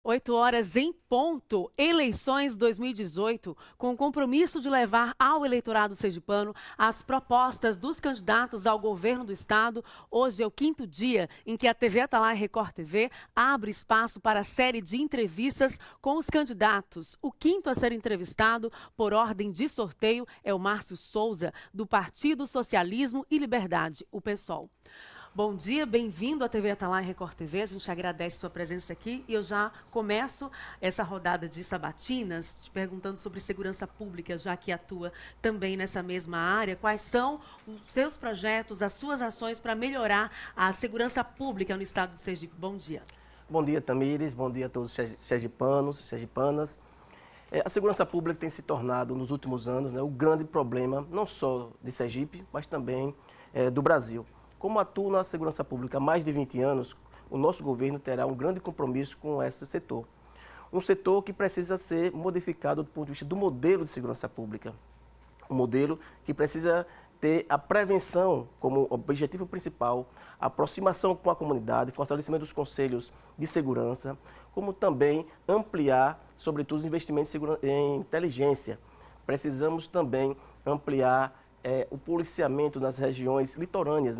8 horas em ponto, eleições 2018, com o compromisso de levar ao eleitorado sergipano as propostas dos candidatos ao governo do estado. Hoje é o quinto dia em que a TV Atalaia Record TV abre espaço para a série de entrevistas com os candidatos. O quinto a ser entrevistado, por ordem de sorteio, é o Márcio Souza, do Partido Socialismo e Liberdade, o PSOL. Bom dia, bem-vindo à TV Atalaia Record TV. A gente agradece sua presença aqui e eu já começo essa rodada de sabatinas te perguntando sobre segurança pública, já que atua também nessa mesma área. Quais são os seus projetos, as suas ações para melhorar a segurança pública no estado de Sergipe? Bom dia. Bom dia, Tamires. Bom dia a todos os sergipanos, sergipanas. A segurança pública tem se tornado, nos últimos anos, o grande problema, não só de Sergipe, mas também do Brasil. Como atuo na segurança pública há mais de 20 anos, o nosso governo terá um grande compromisso com esse setor. Um setor que precisa ser modificado do ponto de vista do modelo de segurança pública. Um modelo que precisa ter a prevenção como objetivo principal, a aproximação com a comunidade, fortalecimento dos conselhos de segurança, como também ampliar, sobretudo, os investimentos em inteligência. Precisamos também ampliar o policiamento nas regiões litorâneas,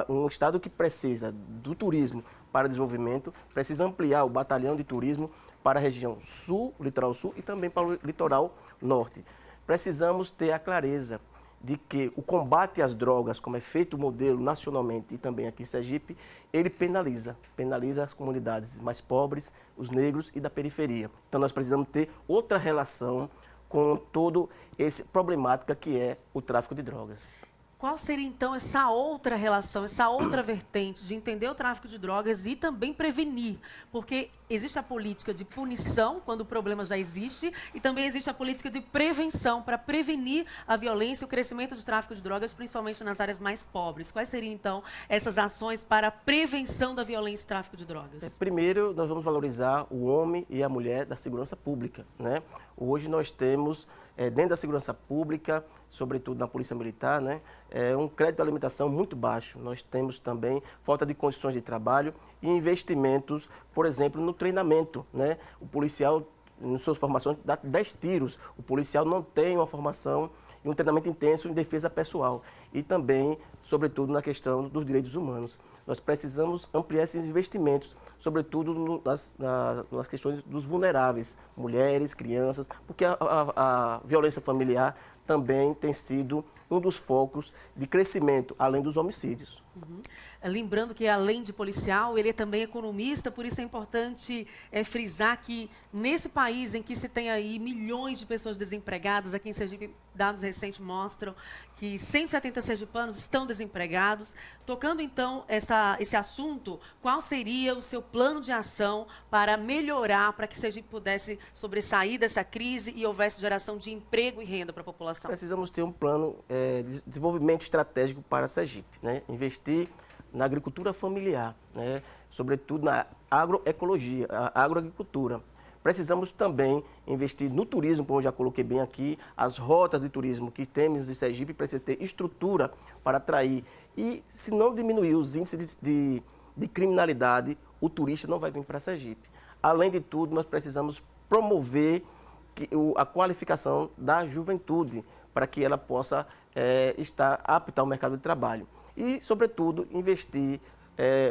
Um estado que precisa do turismo para desenvolvimento, precisa ampliar o batalhão de turismo para a região sul, litoral sul e também para o litoral norte. Precisamos ter a clareza de que o combate às drogas, como é feito o modelo nacionalmente e também aqui em Sergipe, ele penaliza as comunidades mais pobres, os negros e da periferia. Então nós precisamos ter outra relação com toda essa problemática que é o tráfico de drogas. Qual seria, então, essa outra relação, essa outra vertente de entender o tráfico de drogas e também prevenir? Porque existe a política de punição, quando o problema já existe, e também existe a política de prevenção, para prevenir a violência e o crescimento do tráfico de drogas, principalmente nas áreas mais pobres. Quais seriam, então, essas ações para a prevenção da violência e tráfico de drogas? Primeiro, nós vamos valorizar o homem e a mulher da segurança pública, Hoje nós temos, dentro da segurança pública, sobretudo na Polícia Militar, um crédito de alimentação muito baixo. Nós temos também falta de condições de trabalho e investimentos, por exemplo, no treinamento. O policial, nas suas formações, dá 10 tiros. O policial não tem uma formação e um treinamento intenso em defesa pessoal. E também, sobretudo, na questão dos direitos humanos. Nós precisamos ampliar esses investimentos, sobretudo nas questões dos vulneráveis, mulheres, crianças, porque a violência familiar também tem sido um dos focos de crescimento, além dos homicídios. Lembrando que, além de policial, ele é também economista, por isso é importante frisar que, nesse país em que se tem aí milhões de pessoas desempregadas, aqui em Sergipe, dados recentes mostram que 170 sergipanos estão desempregados. Tocando, então, esse assunto, qual seria o seu plano de ação para melhorar, para que Sergipe pudesse sobressair dessa crise e houvesse geração de emprego e renda para a população? Precisamos ter um plano de desenvolvimento estratégico para Sergipe, Investir na agricultura familiar, sobretudo na agroecologia, a agroagricultura. Precisamos também investir no turismo, como eu já coloquei bem aqui, as rotas de turismo que temos em Sergipe, precisa ter estrutura para atrair. E se não diminuir os índices de criminalidade, o turista não vai vir para Sergipe. Além de tudo, nós precisamos promover a qualificação da juventude, para que ela possa estar apta ao mercado de trabalho. E, sobretudo, investir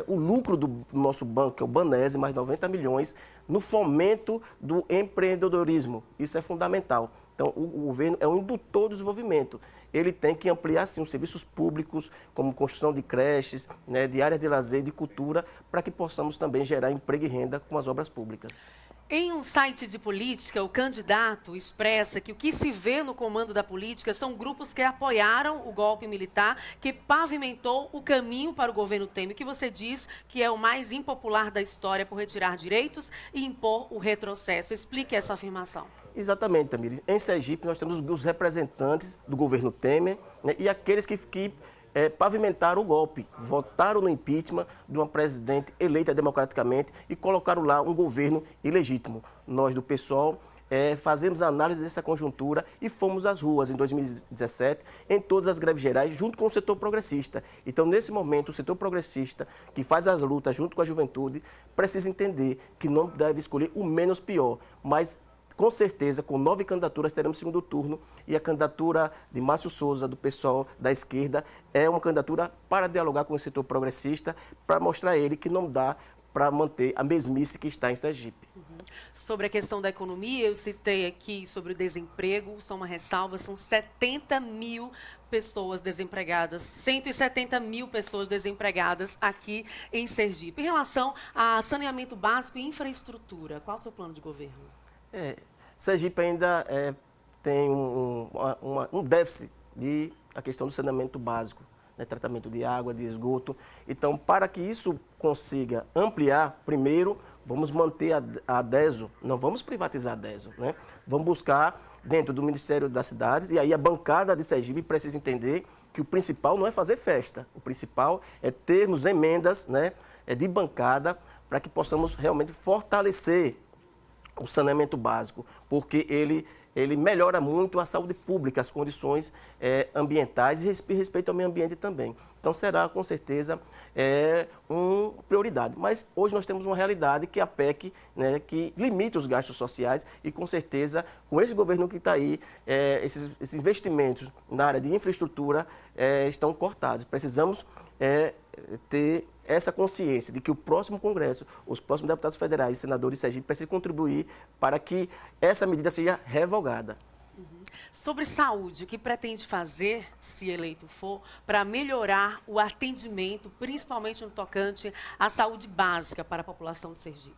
o lucro do nosso banco, que é o Banese, mais 90 milhões, no fomento do empreendedorismo. Isso é fundamental. Então, o governo é um indutor do desenvolvimento. Ele tem que ampliar, sim, os serviços públicos, como construção de creches, de áreas de lazer, de cultura, para que possamos também gerar emprego e renda com as obras públicas. Em um site de política, o candidato expressa que o que se vê no comando da política são grupos que apoiaram o golpe militar, que pavimentou o caminho para o governo Temer, que você diz que é o mais impopular da história por retirar direitos e impor o retrocesso. Explique essa afirmação. Exatamente, Tamires. Em Sergipe, nós temos os representantes do governo Temer e aqueles que pavimentaram o golpe, votaram no impeachment de uma presidente eleita democraticamente e colocaram lá um governo ilegítimo. Nós, do PSOL, fazemos a análise dessa conjuntura e fomos às ruas em 2017, em todas as greves gerais, junto com o setor progressista. Então, nesse momento, o setor progressista, que faz as lutas junto com a juventude, precisa entender que não deve escolher o menos pior, mas com certeza, com 9 candidaturas, teremos segundo turno e a candidatura de Márcio Souza, do PSOL, da esquerda, é uma candidatura para dialogar com o setor progressista, para mostrar a ele que não dá para manter a mesmice que está em Sergipe. Sobre a questão da economia, eu citei aqui sobre o desemprego, só uma ressalva, são 70 mil pessoas desempregadas, 170 mil pessoas desempregadas aqui em Sergipe. Em relação a saneamento básico e infraestrutura, qual é o seu plano de governo? Sergipe ainda tem um déficit a questão do saneamento básico, né, tratamento de água, de esgoto. Então, para que isso consiga ampliar, primeiro, vamos manter a DESO, não vamos privatizar a DESO, né? Vamos buscar dentro do Ministério das Cidades, e aí a bancada de Sergipe precisa entender que o principal não é fazer festa, o principal é termos emendas, né, de bancada para que possamos realmente fortalecer o saneamento básico, porque ele melhora muito a saúde pública, as condições ambientais e respeito ao meio ambiente também. Então, será, com certeza, uma prioridade. Mas hoje nós temos uma realidade que é a PEC, né, que limita os gastos sociais e, com certeza, com esse governo que está aí, esses investimentos na área de infraestrutura estão cortados. Precisamos ter essa consciência de que o próximo Congresso, os próximos deputados federais e senadores de Sergipe precisam contribuir para que essa medida seja revogada. Sobre saúde, o que pretende fazer, se eleito for, para melhorar o atendimento, principalmente no tocante à saúde básica para a população de Sergipe?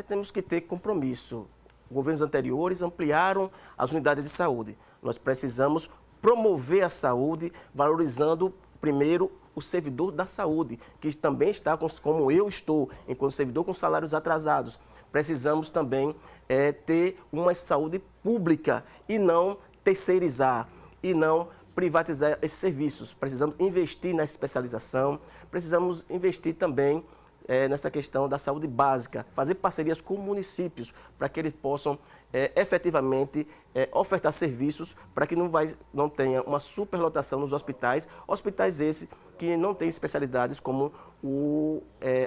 Temos que ter compromisso. Governos anteriores ampliaram as unidades de saúde. Nós precisamos promover a saúde, valorizando, primeiro, o servidor da saúde, que também está, como eu estou, enquanto servidor com salários atrasados. Precisamos também ter uma saúde pública e não terceirizar, e não privatizar esses serviços. Precisamos investir na especialização, precisamos investir também nessa questão da saúde básica, fazer parcerias com municípios para que eles possam efetivamente ofertar serviços para que não tenha uma superlotação nos hospitais esses que não têm especialidades como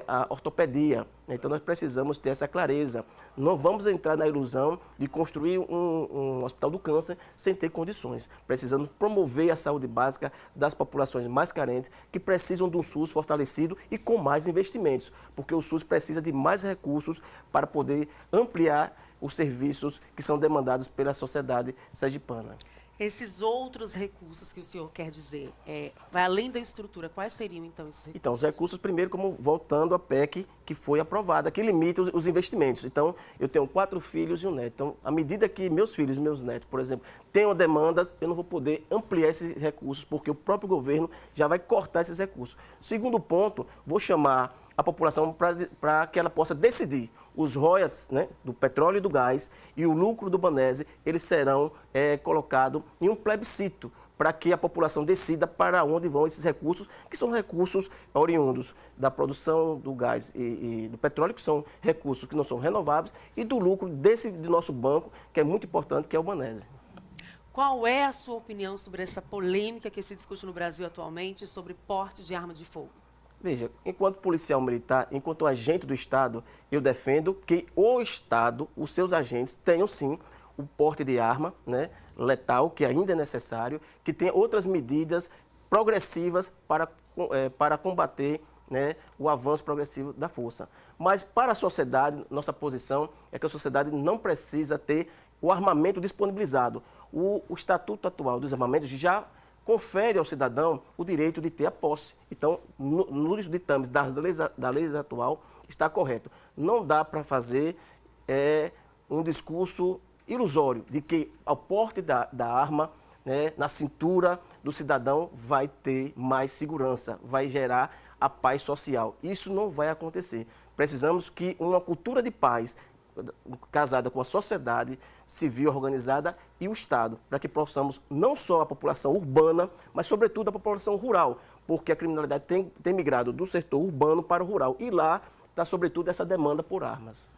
a ortopedia. Então, nós precisamos ter essa clareza. Não vamos entrar na ilusão de construir um hospital do câncer sem ter condições. Precisamos promover a saúde básica das populações mais carentes, que precisam de um SUS fortalecido e com mais investimentos, porque o SUS precisa de mais recursos para poder ampliar os serviços que são demandados pela sociedade sergipana. Esses outros recursos que o senhor quer dizer, vai além da estrutura, quais seriam então esses recursos? Então, os recursos, primeiro, como voltando à PEC que foi aprovada, que limita os investimentos. Então, eu tenho 4 filhos e um neto. Então, à medida que meus filhos e meus netos, por exemplo, tenham demandas, eu não vou poder ampliar esses recursos, porque o próprio governo já vai cortar esses recursos. Segundo ponto, vou chamar a população para que ela possa decidir. Os royalties, né, do petróleo e do gás e o lucro do Banese, eles serão colocados em um plebiscito para que a população decida para onde vão esses recursos, que são recursos oriundos da produção do gás e do petróleo, que são recursos que não são renováveis, e do lucro do nosso banco, que é muito importante, que é o Banese. Qual é a sua opinião sobre essa polêmica que se discute no Brasil atualmente sobre porte de arma de fogo? Veja, enquanto policial militar, enquanto agente do Estado, eu defendo que o Estado, os seus agentes, tenham sim o porte de arma, né, letal, que ainda é necessário, que tenha outras medidas progressivas para combater, né, o avanço progressivo da força. Mas para a sociedade, nossa posição é que a sociedade não precisa ter o armamento disponibilizado. O Estatuto atual dos Armamentos já confere ao cidadão o direito de ter a posse. Então, nos ditames da lei atual, está correto. Não dá para fazer um discurso ilusório de que ao porte da arma, né, na cintura do cidadão, vai ter mais segurança, vai gerar a paz social. Isso não vai acontecer. Precisamos que uma cultura de paz casada com a sociedade civil organizada e o Estado, para que possamos não só a população urbana, mas sobretudo a população rural, porque a criminalidade tem migrado do setor urbano para o rural e lá está sobretudo essa demanda por armas.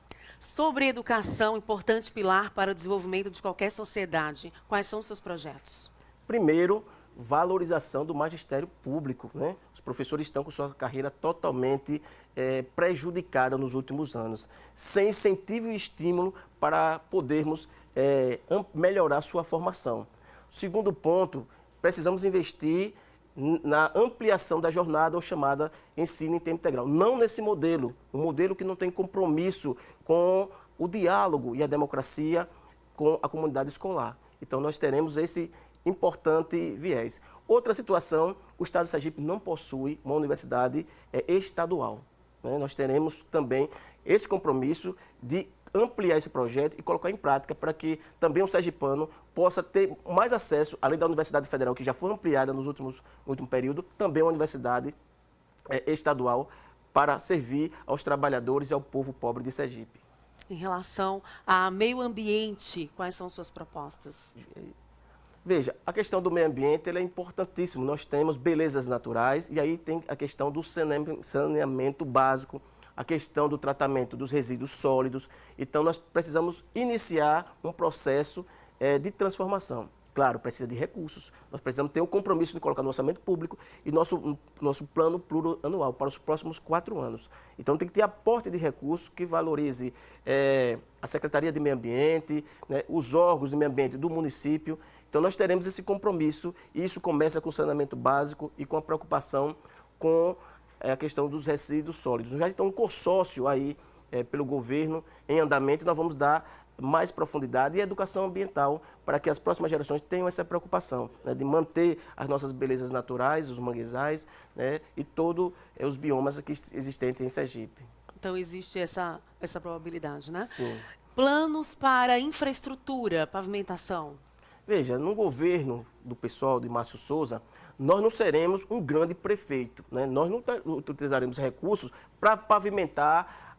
Sobre educação, importante pilar para o desenvolvimento de qualquer sociedade, quais são os seus projetos? Primeiro, valorização do magistério público, né? Os professores estão com sua carreira totalmente prejudicada nos últimos anos, sem incentivo e estímulo para podermos melhorar sua formação. Segundo ponto, precisamos investir na ampliação da jornada ou chamada ensino em tempo integral. Não nesse modelo, um modelo que não tem compromisso com o diálogo e a democracia com a comunidade escolar. Então, nós teremos esse importante viés. Outra situação, o Estado de Sergipe não possui uma universidade estadual, né? Nós teremos também esse compromisso de ampliar esse projeto e colocar em prática para que também o sergipano possa ter mais acesso, além da Universidade Federal, que já foi ampliada no último período, também uma universidade estadual para servir aos trabalhadores e ao povo pobre de Sergipe. Em relação a meio ambiente, quais são suas propostas? Veja, a questão do meio ambiente é importantíssimo. Nós temos belezas naturais e aí tem a questão do saneamento básico, a questão do tratamento dos resíduos sólidos. Então, nós precisamos iniciar um processo de transformação. Claro, precisa de recursos. Nós precisamos ter o compromisso de colocar no orçamento público e nosso plano plurianual para os próximos 4 anos. Então, tem que ter aporte de recursos que valorize a Secretaria de Meio Ambiente, né, os órgãos de meio ambiente do município. Então, nós teremos esse compromisso e isso começa com o saneamento básico e com a preocupação com a questão dos resíduos sólidos. Já está um consórcio aí pelo governo em andamento e nós vamos dar mais profundidade e educação ambiental para que as próximas gerações tenham essa preocupação, né, de manter as nossas belezas naturais, os manguezais, né, e todos os biomas aqui existentes em Sergipe. Então, existe essa probabilidade, né? Sim. Planos para infraestrutura, pavimentação? Veja, no governo do pessoal de Márcio Souza, nós não seremos um grande prefeito, né? Nós não utilizaremos recursos para pavimentar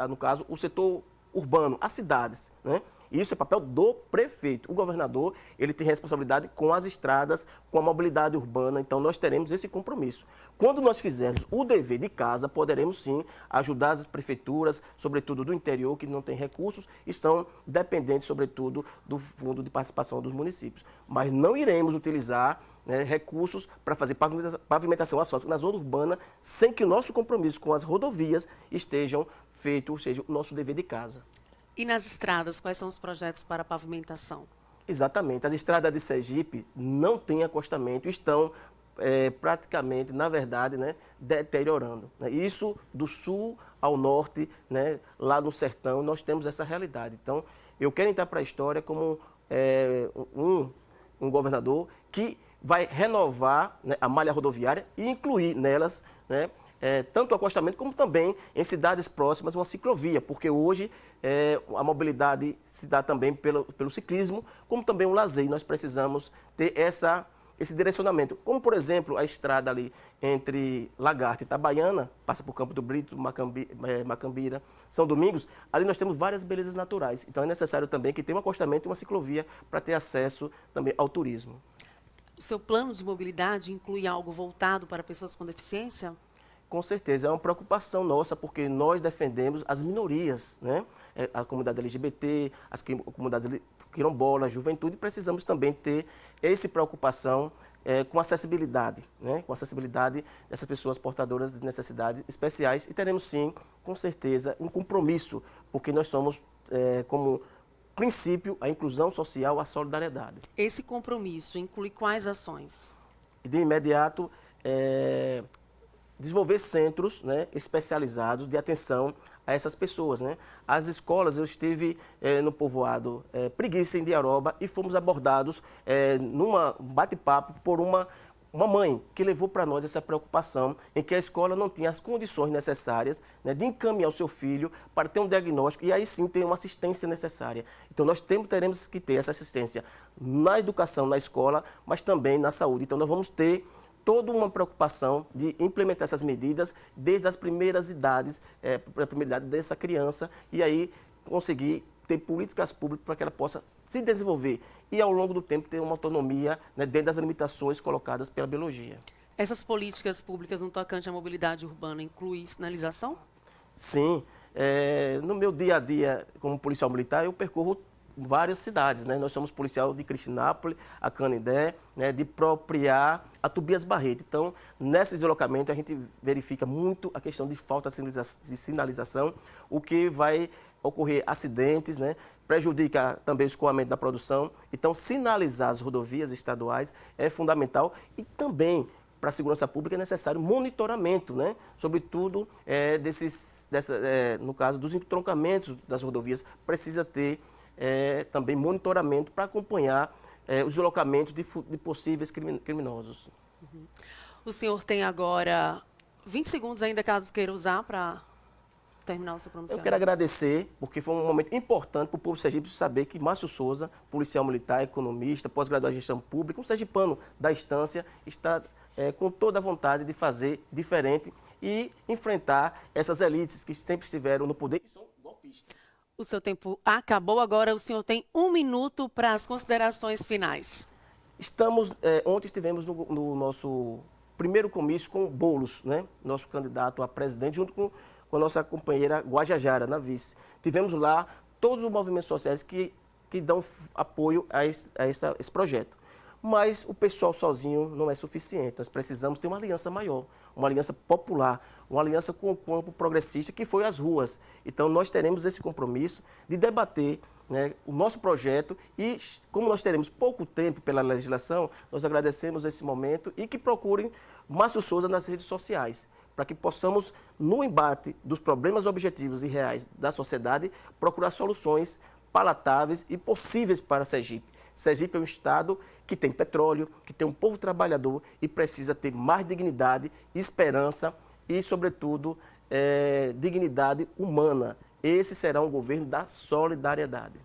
no caso, o setor urbano, as cidades, né? Isso é papel do prefeito. O governador, ele tem responsabilidade com as estradas, com a mobilidade urbana, então nós teremos esse compromisso. Quando nós fizermos o dever de casa, poderemos sim ajudar as prefeituras, sobretudo do interior, que não tem recursos e são dependentes, sobretudo, do fundo de participação dos municípios. Mas não iremos utilizar, né, recursos para fazer pavimentação asfáltica na zona urbana sem que o nosso compromisso com as rodovias estejam feito, ou seja, o nosso dever de casa. E nas estradas, quais são os projetos para pavimentação? Exatamente. As estradas de Sergipe não têm acostamento, estão praticamente, na verdade, né, deteriorando, né? Isso do sul ao norte, né, lá no sertão, nós temos essa realidade. Então, eu quero entrar para a história como um governador que vai renovar, né, a malha rodoviária e incluir nelas, né, tanto o acostamento como também em cidades próximas uma ciclovia, porque hoje a mobilidade se dá também pelo ciclismo, como também o lazer. E nós precisamos ter esse direcionamento, como por exemplo a estrada ali entre Lagarta e Itabaiana, passa por Campo do Brito, Macambira, São Domingos, ali nós temos várias belezas naturais. Então é necessário também que tenha um acostamento e uma ciclovia para ter acesso também ao turismo. O seu plano de mobilidade inclui algo voltado para pessoas com deficiência? Com certeza, é uma preocupação nossa, porque nós defendemos as minorias, né? A comunidade LGBT, as comunidades quilombolas, a juventude, precisamos também ter essa preocupação com acessibilidade, né? Com acessibilidade dessas pessoas portadoras de necessidades especiais e teremos sim, com certeza, um compromisso, porque nós somos, como princípio, a inclusão social, a solidariedade. Esse compromisso inclui quais ações? De imediato, desenvolver centros, né, especializados de atenção a essas pessoas, né? As escolas, eu estive no povoado Preguiça, em Diaroba, e fomos abordados num bate-papo por uma mãe que levou para nós essa preocupação em que a escola não tinha as condições necessárias, né, de encaminhar o seu filho para ter um diagnóstico e aí sim ter uma assistência necessária. Então nós teremos que ter essa assistência na educação, na escola, mas também na saúde. Então nós vamos ter toda uma preocupação de implementar essas medidas desde as primeiras idades, a primeira idade dessa criança, e aí conseguir ter políticas públicas para que ela possa se desenvolver e, ao longo do tempo, ter uma autonomia, né, dentro das limitações colocadas pela biologia. Essas políticas públicas no tocante à mobilidade urbana incluem sinalização? Sim. no meu dia a dia como policial militar, eu percorro várias cidades, né? Nós somos policial de Cristinápolis, a Canindé, né? De Propriá, a Tobias Barreto. Então, nesse deslocamento, a gente verifica muito a questão de falta de sinalização, o que vai ocorrer acidentes, né? Prejudica também o escoamento da produção. Então, sinalizar as rodovias estaduais é fundamental e também para a segurança pública é necessário monitoramento, né? Sobretudo, no caso dos entroncamentos das rodovias, precisa ter também monitoramento para acompanhar os deslocamentos de possíveis criminosos. Uhum. O senhor tem agora 20 segundos ainda, caso queira usar, para terminar o seu pronunciamento. Eu quero agradecer, porque foi um momento importante para o povo sergipano saber que Márcio Souza, policial militar, economista, pós-graduado em gestão pública, um sergipano da instância, está com toda a vontade de fazer diferente e enfrentar essas elites que sempre estiveram no poder e são golpistas. O seu tempo acabou, agora o senhor tem 1 minuto para as considerações finais. Ontem estivemos no nosso primeiro comício com Boulos, né? Nosso candidato a presidente, junto com a nossa companheira Guajajara, na vice. Tivemos lá todos os movimentos sociais que dão apoio a esse projeto. Mas o pessoal sozinho não é suficiente. Nós precisamos ter uma aliança maior, uma aliança popular, uma aliança com o campo progressista, que foi às ruas. Então, nós teremos esse compromisso de debater, né, o nosso projeto e, como nós teremos pouco tempo pela legislação, nós agradecemos esse momento e que procurem Márcio Souza nas redes sociais, para que possamos, no embate dos problemas objetivos e reais da sociedade, procurar soluções palatáveis e possíveis para Sergipe. Sergipe é um estado que tem petróleo, que tem um povo trabalhador e precisa ter mais dignidade, esperança e, sobretudo, dignidade humana. Esse será um governo da solidariedade.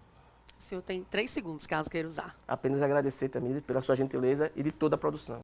O senhor tem 3 segundos, caso queira usar. Apenas agradecer, Tamires, pela sua gentileza e de toda a produção.